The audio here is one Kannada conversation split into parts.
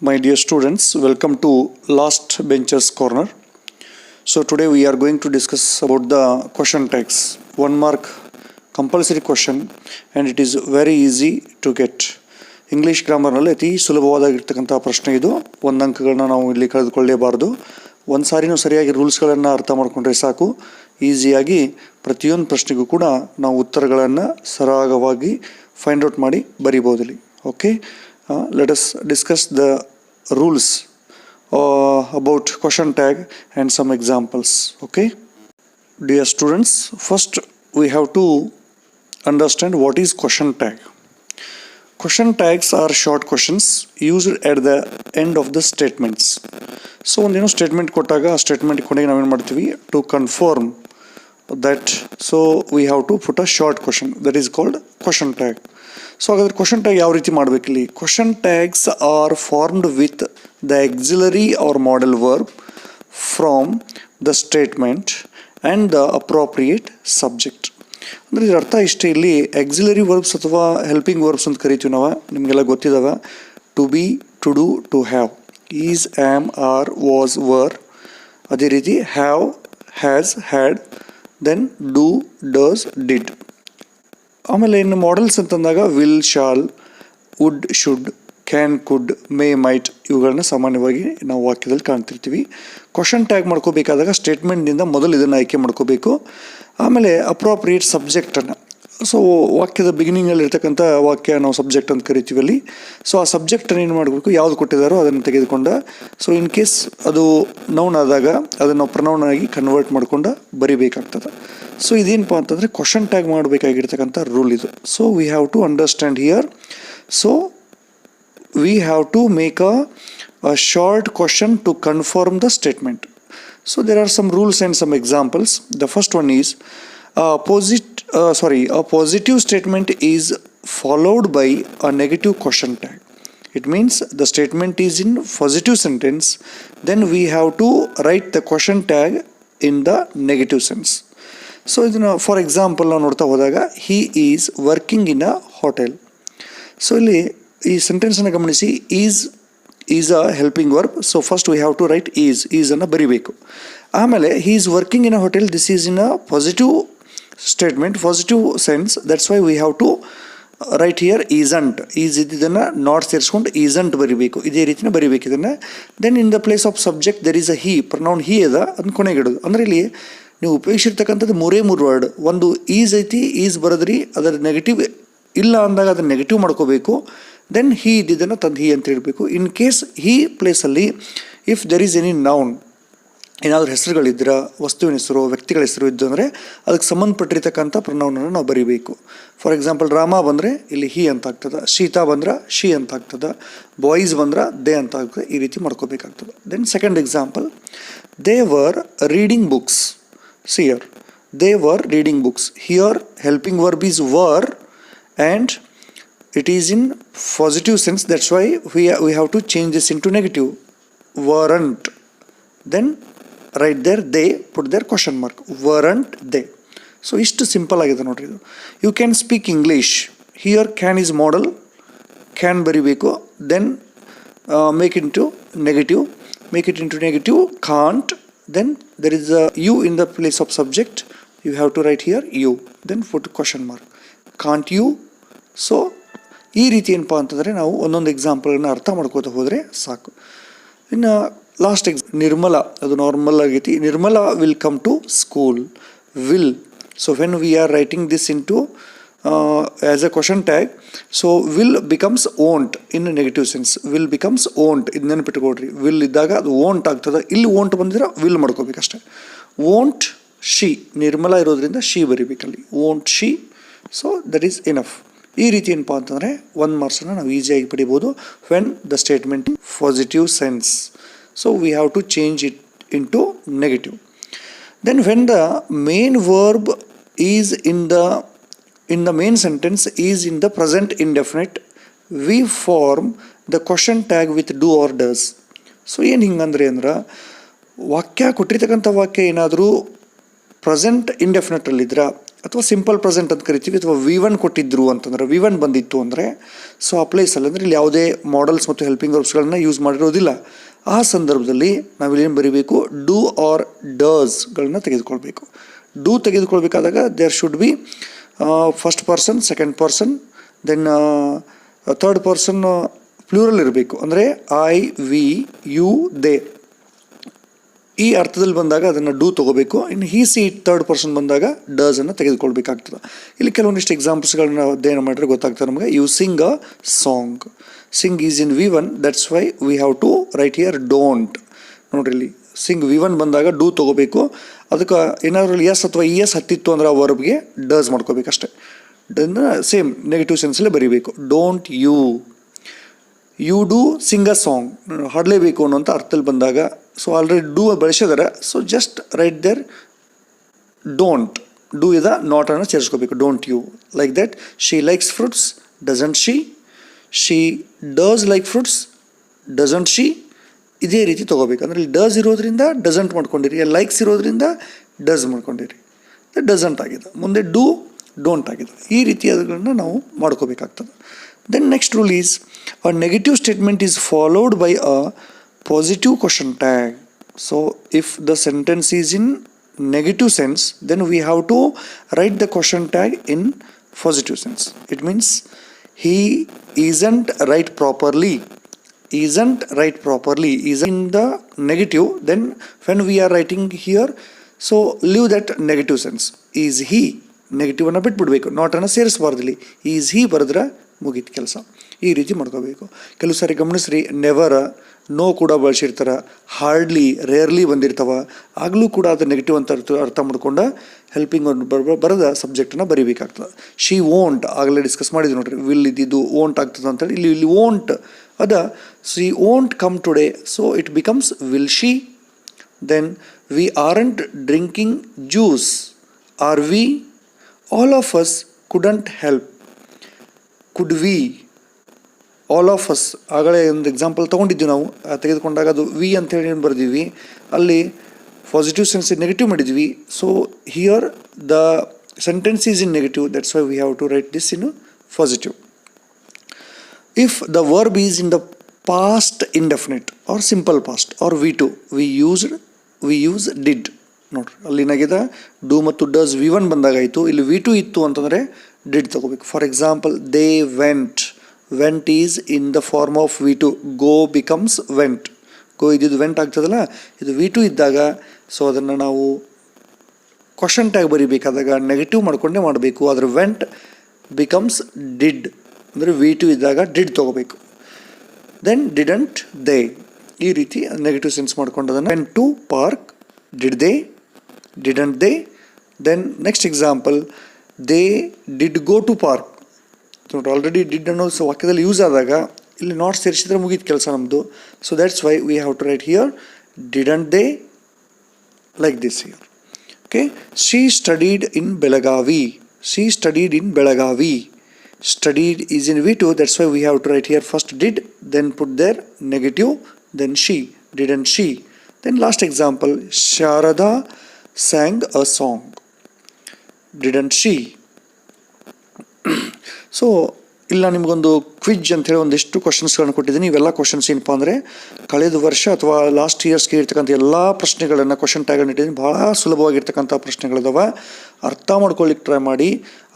My dear students, welcome to Last Benchers Corner. So today we are going to discuss about the question tags. 1 mark compulsory question and it is very easy to get. English ಗ್ರಾಮರ್ನಲ್ಲಿ ಅತಿ ಸುಲಭವಾದಾಗಿರ್ತಕ್ಕಂಥ ಪ್ರಶ್ನೆ ಇದು. 1 ಅಂಕಗಳನ್ನ ನಾವು ಇಲ್ಲಿ ಕಳೆದುಕೊಳ್ಳಲೇಬಾರದು. ಒಂದು ಸಾರಿನೂ ಸರಿಯಾಗಿ ರೂಲ್ಸ್ಗಳನ್ನು ಅರ್ಥ ಮಾಡಿಕೊಂಡ್ರೆ ಸಾಕು, ಈಸಿಯಾಗಿ ಪ್ರತಿಯೊಂದು ಪ್ರಶ್ನೆಗೂ ಕೂಡ ನಾವು ಉತ್ತರಗಳನ್ನು ಸರಾಗವಾಗಿ ಫೈಂಡ್ ಔಟ್ ಮಾಡಿ ಬರಿಬೋದಿಲ್ಲಿ. Okay, let us discuss the rules about question tag and some examples. Okay, dear students, first we have to understand what is question tag. Question tags are short questions used at the end of the statements. So ಒಂದೇನೋ ಸ್ಟೇಟ್ಮೆಂಟ್ ಕೊಟ್ಟಾಗ ಆ ಸ್ಟೇಟ್ಮೆಂಟ್ ಕೊನೆಗೆ ನಾವೇನು ಮಾಡ್ತೀವಿ, to confirm that, so we have to put a short question, that is called question tag. So ಹಾಗಾದ್ರೆ ಕ್ವಶನ್ ಟ್ಯಾಗ್ ಯಾವ ರೀತಿ ಮಾಡಬೇಕಿಲ್ಲಿ? Question tags are formed with the auxiliary or modal verb from the statement and the appropriate subject. ಅಂದರೆ ಇದರ ಅರ್ಥ ಇಷ್ಟೇ, ಇಲ್ಲಿ ಆಕ್ಸಿಲರಿ ವರ್ಬ್ಸ್ ಅಥವಾ ಹೆಲ್ಪಿಂಗ್ ವರ್ಬ್ಸ್ ಅಂತ ಕರಿತೀವಿ ನಾವು, ನಿಮಗೆಲ್ಲ ಗೊತ್ತಿದ್ದಾವೆ. To be, to do, to have, is, am, are, was, were. ಅದೇ ರೀತಿ have, has, had, then do, does, did. ಆಮೇಲೆ ಇನ್ನು ಮಾಡೆಲ್ಸ್ ಅಂತಂದಾಗ will, shall, wood, should, can, could, may, might ಇವುಗಳನ್ನ ಸಾಮಾನ್ಯವಾಗಿ ನಾವು ವಾಕ್ಯದಲ್ಲಿ ಕಾಣ್ತಿರ್ತೀವಿ. ಕ್ವಶನ್ ಟ್ಯಾಗ್ ಮಾಡ್ಕೋಬೇಕಾದಾಗ ಸ್ಟೇಟ್ಮೆಂಟ್ನಿಂದ ಮೊದಲು ಇದನ್ನು ಆಯ್ಕೆ ಮಾಡ್ಕೋಬೇಕು. ಆಮೇಲೆ ಅಪ್ರೋಪ್ರಿಯೇಟ್ ಸಬ್ಜೆಕ್ಟನ್ನು, ಸೊ ವಾಕ್ಯದ ಬಿಗಿನಿಂಗಲ್ಲಿ ಇರ್ತಕ್ಕಂಥ ವಾಕ್ಯ ನಾವು ಸಬ್ಜೆಕ್ಟ್ ಅಂತ ಕರಿತೀವಿ ಅಲ್ಲಿ. ಸೊ ಆ ಸಬ್ಜೆಕ್ಟನ್ನು ಏನು ಮಾಡಬೇಕು, ಯಾವುದು ಕೊಟ್ಟಿದ್ದಾರೋ ಅದನ್ನು ತೆಗೆದುಕೊಂಡ, ಸೊ ಇನ್ ಕೇಸ್ ಅದು ನೌನ್ ಆದಾಗ ಅದನ್ನು ಪ್ರನೌನ್ ಆಗಿ ಕನ್ವರ್ಟ್ ಮಾಡ್ಕೊಂಡು ಬರಿಬೇಕಾಗ್ತದೆ. ಸೊ ಇದೇನಪ್ಪ ಅಂತಂದರೆ ಕ್ವಶನ್ ಟ್ಯಾಗ್ ಮಾಡಬೇಕಾಗಿರ್ತಕ್ಕಂಥ ರೂಲ್ ಇದು. So we have to understand here. So we have to make a short question to confirm the statement. So there are some rules and some examples. The first one is a positive statement is followed by a negative question tag. It means the statement is in positive sentence, then we have to write the question tag in the negative sense. So ಇದನ್ನು ಫಾರ್ ಎಕ್ಸಾಂಪಲ್ ನಾವು ನೋಡ್ತಾ ಹೋದಾಗ, he is working in a hotel. So ಇಲ್ಲಿ ಈ ಸೆಂಟೆನ್ಸನ್ನು ಗಮನಿಸಿ, is a helping verb. So first we have to write ಈಸನ್ನು ಬರಿಬೇಕು. ಆಮೇಲೆ he is working in a hotel, this is in a positive statement, positive sense. That's why we have to write here isn't. ಇದನ್ನು ನಾಟ್ ಸೇರಿಸ್ಕೊಂಡು ಈಸಂಟ್ ಬರಿಬೇಕು. ಇದೇ ರೀತಿನ ಬರಿಬೇಕು ಇದನ್ನು. Then in the place of subject there is a he, pronoun he ಅದ, ಅದನ್ನು ಕೊನೆಗಿಡೋದು. ಅಂದರೆ ಇಲ್ಲಿ ನೀವು ಉಪಯೋಗಿಸಿರ್ತಕ್ಕಂಥದ್ದು 3 ವರ್ಡ್. ಒಂದು ಈಸ್ ಐತಿ, ಈಸ್ ಬರೋದ್ರಿ, ಅದರ ನೆಗೆಟಿವ್ ಇಲ್ಲ ಅಂದಾಗ ಅದನ್ನು ನೆಗೆಟಿವ್ ಮಾಡ್ಕೋಬೇಕು. ದೆನ್ ಹಿ ಇದ್ದಿದ್ದನ್ನು ತಂದು ಹಿ ಅಂತ ಹೇಳಬೇಕು. ಇನ್ ಕೇಸ್ ಹಿ ಪ್ಲೇಸಲ್ಲಿ if there is any noun, ಏನಾದರೂ ಹೆಸರುಗಳಿದ್ರೆ, ವಸ್ತುವಿನ ಹೆಸರು, ವ್ಯಕ್ತಿಗಳ ಹೆಸರು ಇದ್ದು ಅಂದರೆ ಅದಕ್ಕೆ ಸಂಬಂಧಪಟ್ಟಿರ್ತಕ್ಕಂಥ ಪ್ರನೌನನ್ನು ನಾವು ಬರೀಬೇಕು. ಫಾರ್ ಎಕ್ಸಾಂಪಲ್ ರಾಮ ಬಂದರೆ ಇಲ್ಲಿ ಹಿ ಅಂತ ಆಗ್ತದೆ, ಸೀತಾ ಬಂದ್ರೆ ಶಿ ಅಂತ ಆಗ್ತದೆ, ಬಾಯ್ಸ್ ಬಂದ್ರೆ ದೇ ಅಂತ ಆಗ್ತದೆ. ಈ ರೀತಿ ಮಾಡ್ಕೋಬೇಕಾಗ್ತದೆ. Then second example, they were reading books. See here, they were reading books. Here helping verb is were and it is in positive sense. That's why we have to change this into negative. Weren't. Then right there they put their question mark. Weren't they. So ಇಷ್ಟು ಸಿಂಪಲ್ ಆಗಿದೆ ನೋಡ್ರಿ ಇದು. You can speak English. Here can is modal, can ಬರಿಬೇಕು. Then make it into negative, can't. Then there is a you in the place of subject. You have to write here you. Then put question mark. Can't you? So ಈ ರೀತಿ ಏನಪ್ಪ ಅಂತಂದರೆ ನಾವು ಒಂದೊಂದು ಎಕ್ಸಾಂಪಲ್ನ ಅರ್ಥ ಮಾಡ್ಕೋತಾ ಹೋದರೆ ಸಾಕು. ಇನ್ನು ಲಾಸ್ಟ್ ನಿರ್ಮಲ, ಅದು ನಾರ್ಮಲ್ ಆಗೈತಿ. Nirmala will come to school. Will. So when we are writing this into as a question tag, so will becomes won't in negative sense. Will becomes won't, ಇದು ನೆನಪಿಟ್ಕೊಡ್ರಿ. ವಿಲ್ ಇದ್ದಾಗ ಅದು ಓಂಟ್ ಆಗ್ತದೆ. ಇಲ್ಲಿ ಓಂಟ್ ಬಂದಿದ್ರೆ ವಿಲ್ ಮಾಡ್ಕೋಬೇಕಷ್ಟೆ. ಓಂಟ್ ಶಿ, ನಿರ್ಮಲ ಇರೋದ್ರಿಂದ ಶಿ ಬರಿಬೇಕಲ್ಲಿ. Won't she. So that is enough. ಈ ರೀತಿ ಏನಪ್ಪ ಅಂತಂದರೆ 1 ಮಾರ್ಕ್ಸನ್ನು ನಾವು ಈಸಿಯಾಗಿ ಪಡಿಬೋದು when the statement positive sense. So we have to change it into negative. Then when the main verb is in the main sentence is in the present indefinite, we form the question tag with do or does. So ಏನು ಹಿಂಗಂದ್ರೆ ಅಂದ್ರೆ, ವಾಕ್ಯ ಕೊಟ್ಟಿರ್ತಕ್ಕಂಥ ವಾಕ್ಯ ಏನಾದರೂ ಪ್ರೆಸೆಂಟ್ ಇಂಡೆಫಿನೆಟಲ್ಲಿದ್ರೆ ಅಥವಾ ಸಿಂಪಲ್ ಪ್ರೆಸೆಂಟ್ ಅಂತ ಕರಿತೀವಿ, ಅಥವಾ V1 ಕೊಟ್ಟಿದ್ರು ಅಂತಂದರೆ, V1 ಬಂದಿತ್ತು ಅಂದರೆ, ಸೊ ಆ ಪ್ಲೇಸಲ್ಲಿ ಅಂದರೆ ಇಲ್ಲಿ ಯಾವುದೇ ಮಾಡಲ್ಸ್ ಮತ್ತು ಹೆಲ್ಪಿಂಗ್ ವರ್ಬ್ಸ್ಗಳನ್ನ ಯೂಸ್ ಮಾಡಿರೋದಿಲ್ಲ. ಆ ಸಂದರ್ಭದಲ್ಲಿ ನಾವಿಲ್ಲೇನು ಬರೀಬೇಕು, ಡೂ ಆರ್ ಡಸ್ಗಳನ್ನ ತೆಗೆದುಕೊಳ್ಬೇಕು. ಡೂ ತೆಗೆದುಕೊಳ್ಬೇಕಾದಾಗ there should be first person, second person, then third person plural ಇರಬೇಕು. ಅಂದರೆ ಐ, ವಿ, ಯು, ದೇ ಈ ಅರ್ಥದಲ್ಲಿ ಬಂದಾಗ ಅದನ್ನು ಡೂ ತೊಗೋಬೇಕು. ಇನ್ನು ಹಿ, ಸಿ ಥರ್ಡ್ ಪರ್ಸನ್ ಬಂದಾಗ ಡಸನ್ನು ತೆಗೆದುಕೊಳ್ಬೇಕಾಗ್ತದೆ. ಇಲ್ಲಿ ಕೆಲವೊಂದಿಷ್ಟು ಎಕ್ಸಾಂಪಲ್ಸ್ಗಳನ್ನ ಅಧ್ಯಯನ ಮಾಡಿದ್ರೆ ಗೊತ್ತಾಗ್ತದೆ ನಮಗೆ. You sing a song, sing is in V1, that's why we have to write here don't. ನೋಡ್ರಿ ಇಲ್ಲಿ ಸಿಂಗ್ V1 ಬಂದಾಗ ಡೂ ತೊಗೋಬೇಕು. ಅದಕ್ಕೆ ಏನಾದರೂ ಎಸ್ ಅಥವಾ ಇ ಎಸ್ ಹತ್ತಿತ್ತು ಅಂದ್ರೆ ಆ ವರ್ಬ್ಗೆ ಡಸ್ ಮಾಡ್ಕೋಬೇಕಷ್ಟೆ. ಸೇಮ್ ನೆಗೆಟಿವ್ ಸೆನ್ಸಲ್ಲೇ ಬರೀಬೇಕು. Don't you, you do sing a song ಹಾಡಲೇಬೇಕು ಅನ್ನೋಂಥ ಅರ್ಥದಲ್ಲಿ ಬಂದಾಗ, ಸೊ ಆಲ್ರೆಡಿ ಡೂ ಬಳಸಿದಾರೆ, so just write there don't. Do ಇದ ನಾಟ್ ಅನ್ನು ಸೇರಿಸ್ಕೋಬೇಕು. Don't you, like that. She likes fruits, doesn't she. She does like fruits, doesn't she. ಇದೇ ರೀತಿ ತೊಗೋಬೇಕು. ಅಂದರೆ ಇಲ್ಲಿ ಡಸ್ ಇರೋದ್ರಿಂದ ಡಸಂಟ್ ಮಾಡ್ಕೊಂಡಿರಿ, ಲೈಕ್ಸ್ ಇರೋದ್ರಿಂದ ಡಸ್ ಮಾಡ್ಕೊಂಡಿರಿ, ಡಸಂಟ್ ಆಗಿದೆ. ಮುಂದೆ ಡೂ, ಡೋಂಟ್ ಆಗಿದೆ. ಈ ರೀತಿಯಾದಗಳನ್ನ ನಾವು ಮಾಡ್ಕೋಬೇಕಾಗ್ತದೆ. Then next rule is, a negative statement is followed by a positive question tag. So if the sentence is in negative sense, then we have to write the question tag in positive sense. It means he isn't right properly. Isn't right properly is in the negative. Then when we are writing here, so leave that negative sense. Is he, negative ಅನ್ನು ಬಿಟ್ಬಿಡ್ಬೇಕು, ನಾಟನ್ನು ಸೇರಿಸಬಾರ್ದಿಲ್ಲಿ. ಈಸ್ ಹಿ ಬರೆದ್ರೆ ಮುಗೀತು ಕೆಲಸ. ಈ ರೀತಿ ಮಾಡ್ಕೋಬೇಕು. ಕೆಲವು ಸಾರಿ ಗಮನಿಸ್ರಿ, ನೆವರ, ನೋ ಕೂಡ ಬಳಸಿರ್ತಾರೆ, ಹಾರ್ಡ್ಲಿ, ರೇರ್ಲಿ ಬಂದಿರ್ತಾವ. ಆಗಲೂ ಕೂಡ ಅದು ನೆಗೆಟಿವ್ ಅಂತ ಅರ್ಥ ಮಾಡ್ಕೊಂಡು ಹೆಲ್ಪಿಂಗ್ ಬರೆದ ಸಬ್ಜೆಕ್ಟನ್ನು ಬರೀಬೇಕಾಗ್ತದೆ. ಶಿ ವೋಂಟ್, ಆಗಲೇ ಡಿಸ್ಕಸ್ ಮಾಡಿದ್ವಿ ನೋಡ್ರಿ, ವಿಲ್ ಇದ್ದಿದ್ದು ವೋಂಟ್ ಆಗ್ತದೆ ಅಂತೇಳಿ. ಇಲ್ಲಿ ವೋಂಟ್ ಅದ, she won't come today, so it becomes will she. Then we aren't drinking juice, are we. All of us couldn't help, could we. All of us ಆಗಲೇ ಒಂದು ಎಕ್ಸಾಂಪಲ್ ತೊಗೊಂಡಿದ್ವಿ ನಾವು, ತೆಗೆದುಕೊಂಡಾಗ ಅದು ವಿ ಅಂತೇಳಿ ಏನು ಬರ್ದೀವಿ, ಅಲ್ಲಿ ಪಾಸಿಟಿವ್ ಸೆನ್ಸ್ ನೆಗೆಟಿವ್ ಮಾಡಿದ್ವಿ. So here the sentence is in negative, that's why we have to write this in positive. If the verb is in the past indefinite or simple past or V2, we use did. ನೋಡ್ರಿ ಅಲ್ಲಿ ಏನಾಗಿದೆ, ಡೂ ಮತ್ತು ಡಸ್ V1 ಬಂದಾಗಾಯಿತು. ಇಲ್ಲಿ V2 ಇತ್ತು ಅಂತಂದರೆ ಡಿಡ್ ತಗೋಬೇಕು. For example, they went, went is in the form of V2, go becomes went. Go ಇದ್ದಿದ್ದು ವೆಂಟ್ ಆಗ್ತದಲ್ಲ, ಇದು V2 ಇದ್ದಾಗ, ಸೊ ಅದನ್ನು ನಾವು ಕ್ವಶನ್ ಟ್ಯಾಗ್ ಬರೀಬೇಕಾದಾಗ ನೆಗೆಟಿವ್ ಮಾಡ್ಕೊಂಡೇ ಮಾಡಬೇಕು. ಅದರ ವೆಂಟ್ ಬಿಕಮ್ಸ್ ಡಿಡ್, ಅಂದರೆ V2 ಇದ್ದಾಗ ಡಿಡ್ ತೊಗೋಬೇಕು. ದೆನ್ ಡಿಡಂಟ್ ದೇ, ಈ ರೀತಿ ನೆಗೆಟಿವ್ ಸೆನ್ಸ್ ಮಾಡ್ಕೊಂಡು ಅದನ್ನು went to park, did they, didn't they. Then next example, they did go to park. ನೋಡಿ ಆಲ್ರೆಡಿ ಡಿಡ್ ಅನ್ನೋ ವಾಕ್ಯದಲ್ಲಿ ಯೂಸ್ ಆದಾಗ ಇಲ್ಲಿ ನಾಟ್ ಸೇರಿಸಿದ್ರೆ ಮುಗೀತು ಕೆಲಸ ನಮ್ಮದು. So that's why we have to write here didn't they, like this here. Okay, she studied in Belagavi, she studied in Belagavi. Studied is in V2, that's why we have to write here first did, then put there negative, then she, didn't she. Then last example, Sharada sang a song, didn't she. So ಇಲ್ಲ ನಿಮಗೊಂದು ಕ್ವಿಜ್ ಅಂತೇಳಿ ಒಂದಿಷ್ಟು ಕ್ವಶನ್ಸ್ಗಳನ್ನು ಕೊಟ್ಟಿದ್ದೀನಿ. ಇವೆಲ್ಲ ಕ್ವಶನ್ಸ್ ಏನಪ್ಪ ಅಂದರೆ ಕಳೆದ ವರ್ಷ ಅಥವಾ ಲಾಸ್ಟ್ ಇಯರ್ಸ್ಗೆ ಇರ್ತಕ್ಕಂಥ ಎಲ್ಲ ಪ್ರಶ್ನೆಗಳನ್ನು ಕ್ವಶನ್ ಟ್ಯಾಗನ್ನು ಇಟ್ಟಿದ್ದೀನಿ. ಭಾಳ ಸುಲಭವಾಗಿರ್ತಕ್ಕಂಥ ಪ್ರಶ್ನೆಗಳಿದಾವೆ, ಅರ್ಥ ಮಾಡ್ಕೊಳ್ಳಿಕ್ಕೆ ಟ್ರೈ ಮಾಡಿ.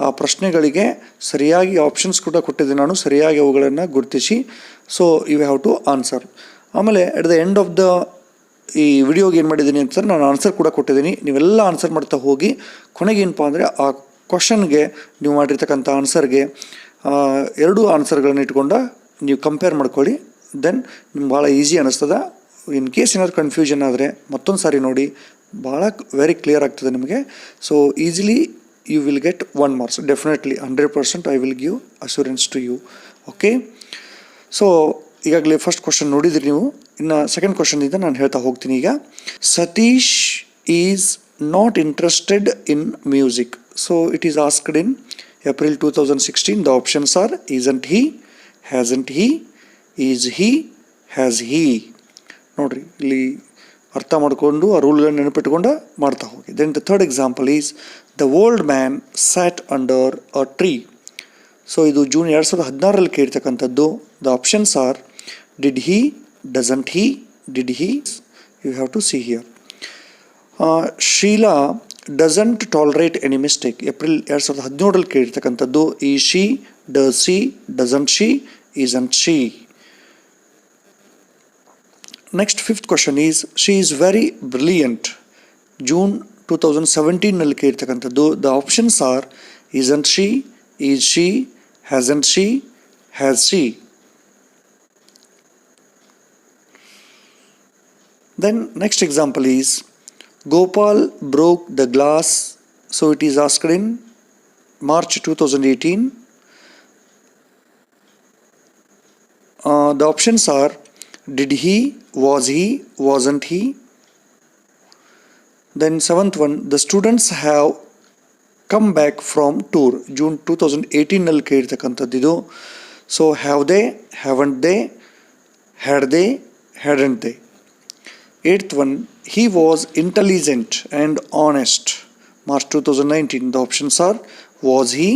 ಆ ಪ್ರಶ್ನೆಗಳಿಗೆ ಸರಿಯಾಗಿ ಆಪ್ಷನ್ಸ್ ಕೂಡ ಕೊಟ್ಟಿದ್ದೀನಿ ನಾನು, ಸರಿಯಾಗಿ ಅವುಗಳನ್ನು ಗುರುತಿಸಿ. So you have to answer. ಆಮೇಲೆ at the end of the ಈ ವಿಡಿಯೋಗೆ ಏನು ಮಾಡಿದ್ದೀನಿ ಅಂತ ನಾನು ಆನ್ಸರ್ ಕೂಡ ಕೊಟ್ಟಿದ್ದೀನಿ. ನೀವೆಲ್ಲ ಆನ್ಸರ್ ಮಾಡ್ತಾ ಹೋಗಿ ಕೊನೆಗೆ ಏನಪ್ಪ ಅಂದರೆ ಆ ಕ್ವಶನ್ಗೆ ನೀವು ಮಾಡಿರ್ತಕ್ಕಂಥ ಆನ್ಸರ್ಗೆ ಎರಡೂ ಆನ್ಸರ್ಗಳನ್ನ ಇಟ್ಕೊಂಡು ನೀವು ಕಂಪೇರ್ ಮಾಡ್ಕೊಳ್ಳಿ. ದೆನ್ ನಿಮ್ಗೆ ಭಾಳ ಈಸಿ ಅನ್ನಿಸ್ತದೆ. ಇನ್ ಕೇಸ್ ಏನಾದ್ರು ಕನ್ಫ್ಯೂಷನ್ ಆದರೆ ಮತ್ತೊಂದು ಸಾರಿ ನೋಡಿ, ಭಾಳ ವೆರಿ ಕ್ಲಿಯರ್ ಆಗ್ತದೆ ನಿಮಗೆ. So easily you will get 1 marks definitely, 100% I will give assurance to you. Okay, so ಈಗಾಗಲೇ ಫಸ್ಟ್ ಕ್ವಶನ್ ನೋಡಿದ್ರಿ ನೀವು. ಇನ್ನು ಸೆಕೆಂಡ್ ಕ್ವಶನಿಂದ ನಾನು ಹೇಳ್ತಾ ಹೋಗ್ತೀನಿ. ಈಗ Satish is not interested in music. So it is asked in April 2016. The options are isn't he, hasn't he, is he, has he. ನೋಡ್ರಿ ಇಲ್ಲಿ ಅರ್ಥ ಮಾಡಿಕೊಂಡು ಆ ರೂಲ್ಗಳನ್ನ ನೆನಪಿಟ್ಕೊಂಡು ಮಾಡ್ತಾ ಹೋಗಿ. Then the third example is the old man sat under a tree. So ಇದು ಜೂನ್ 2016 ಕೇಳಿರ್ತಕ್ಕಂಥದ್ದು. The options are did he, doesn't he, did he, you have to see here. Sheela doesn't tolerate any mistake. April 2017 ಕೇಳಿರ್ತಕ್ಕಂಥದ್ದು. ಈ she, does she, doesn't she, isn't she. Next, fifth question is she is very brilliant. June 2017 ಕೇಳಿರ್ತಕ್ಕಂಥದ್ದು. The options are isn't she, is she, hasn't she, has she. Then next example is Gopal broke the glass. So it is asked in March 2018. The options are did he, was he, wasn't he. Then seventh one, the students have come back from tour. June 2018 ಕೇಳಿರ್ತಕ್ಕಂಥದ್ದು. So have they, haven't they, had they, hadn't they. Eighth one, he was intelligent and honest. March 2019. The options are was he,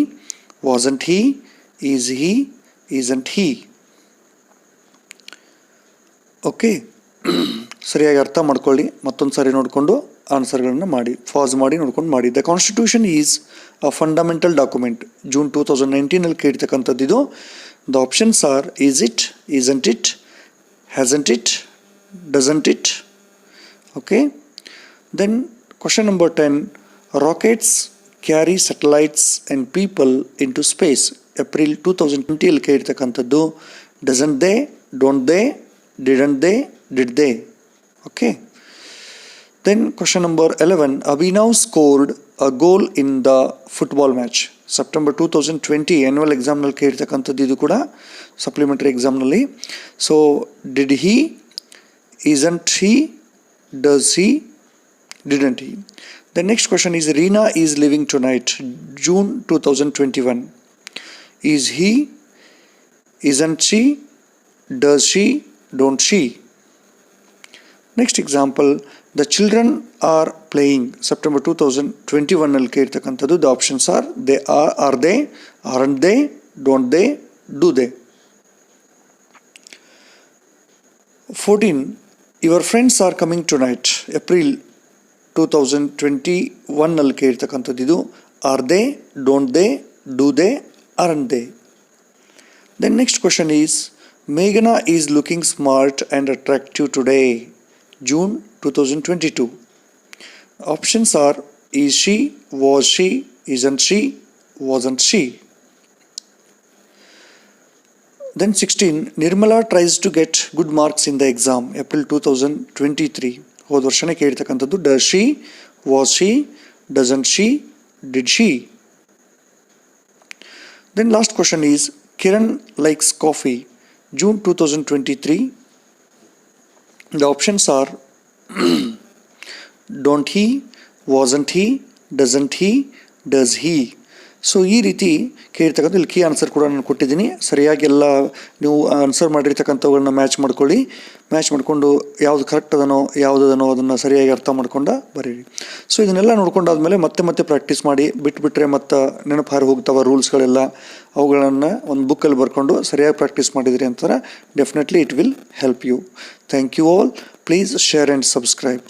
wasn't he, is he, isn't he. Okay, ಸರಿಯಾಗಿ ಅರ್ಥ ಮಾಡ್ಕೊಳ್ಳಿ. ಮತ್ತೊಂದು ಸಾರಿ ನೋಡಿಕೊಂಡು ಆನ್ಸರ್ಗಳನ್ನು ಮಾಡಿ, ಪಾಸ್ ಮಾಡಿ ನೋಡ್ಕೊಂಡು ಮಾಡಿ. The constitution is a fundamental document. June 2019 ಕೇಳಿರ್ತಕ್ಕಂಥದ್ದು. The options are is it, isn't it, hasn't it, doesn't it. Okay, then question number 10, rockets carry satellites and people into space. April 2020 ಕೇಳಿರ್ತಕ್ಕಂಥದ್ದು. Doesn't they, don't they, didn't they, did they. Okay, then question number 11, Abhinav scored a goal in the football match. September 2020 annual exam ನಲ್ಲಿ ಕೇಳಿರ್ತಕ್ಕಂಥದ್ದು. ಇದು ಕೂಡ ಸಪ್ಲಿಮೆಂಟರಿ ಎಕ್ಸಾಮ್ ನಲ್ಲಿ. So did he, isn't he, does he, didn't he. The next question is Reena is leaving tonight. June 2021. Is he, isn't she, does she, don't she. Next example, the children are playing. September 2021 ನಲ್ಲಿ ಕೇಳಿರ್ತಕ್ಕಂಥದ್ದು. The options are they are they, aren't they, don't they, do they. 14, your friends are coming tonight. April 2021 ನಲ್ಲಿ ಕೇಳಿರ್ತಕ್ಕಂಥದ್ದು. ಇದು are they, don't they, do they, aren't they. Then next question is Meghana is looking smart and attractive today. June 2022. Options are is she, was she, isn't she, wasn't she. Then 16, Nirmala tries to get good marks in the exam. April 2023. ಹೋದ ವರ್ಷನೇ ಕೇಳಿರ್ತಕ್ಕಂಥದ್ದು. Does she, was she, doesn't she, did she. Then last question is Kiran likes coffee. June 2023. The options are don't he, wasn't he, doesn't he, does he. So ಈ ರೀತಿ ಕೇಳಿರ್ತಕ್ಕಂಥ ಇಲ್ಲಿ ಕೀ ಆನ್ಸರ್ ಕೂಡ ನಾನು ಕೊಟ್ಟಿದ್ದೀನಿ. ಸರಿಯಾಗಿ ಎಲ್ಲ ನೀವು ಆನ್ಸರ್ ಮಾಡಿರ್ತಕ್ಕಂಥವುಗಳನ್ನ ಮ್ಯಾಚ್ ಮಾಡ್ಕೊಳ್ಳಿ. ಮ್ಯಾಚ್ ಮಾಡಿಕೊಂಡು ಯಾವುದು ಕರೆಕ್ಟ್ ಅದನೋ ಯಾವುದನೋ ಅದನ್ನು ಸರಿಯಾಗಿ ಅರ್ಥ ಮಾಡ್ಕೊಂಡು ಬರೀರಿ. ಸೊ ಇದನ್ನೆಲ್ಲ ನೋಡ್ಕೊಂಡಾದ್ಮೇಲೆ ಮತ್ತೆ ಪ್ರಾಕ್ಟೀಸ್ ಮಾಡಿ. ಬಿಟ್ಟರೆ ಮತ್ತು ನೆನಪು ಹಾರಿ ಹೋಗ್ತಾವೆ ರೂಲ್ಸ್ಗಳೆಲ್ಲ. ಅವುಗಳನ್ನು ಒಂದು ಬುಕ್ಕಲ್ಲಿ ಬರ್ಕೊಂಡು ಸರಿಯಾಗಿ ಪ್ರಾಕ್ಟೀಸ್ ಮಾಡಿದಿರಿ ಅಂತಾರೆ definitely it will help you. Thank you all. Please share and subscribe.